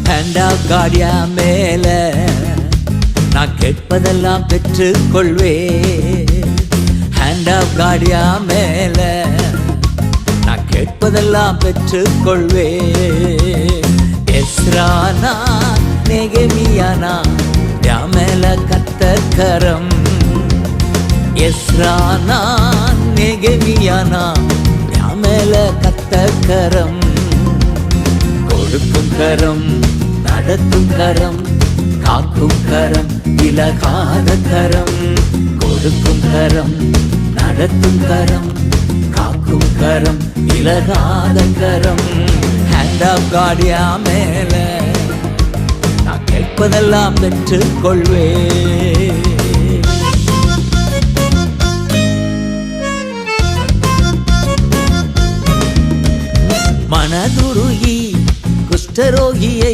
Hand of காடியா மேல நான் கேட்பதெல்லாம் பெற்றுக் கொள்வேன். ஹேண்ட் ஆஃப் காடியா மேல நான் கேட்பதெல்லாம் பெற்றுக் கொள்வேன். எஸ்ரானா நெகமியானா என் மேல கர்த்தர் கரம். எஸ்ரானா நெகமியானா என் மேல கர்த்தர் கரம். கொடுக்கும் கரம், நடத்தும் கரம், காக்கும் கரம், விலகாத கரம். கொடுக்கும் கரம், நடத்தும் கரம், காக்கும் கரம், விலகாத கரம். ஹேண்ட் ஆஃப் காடியா மேல நான் கேட்பதெல்லாம் பெற்றுக் கொள்வேன். மனதுருகி குஷ்டரோகியை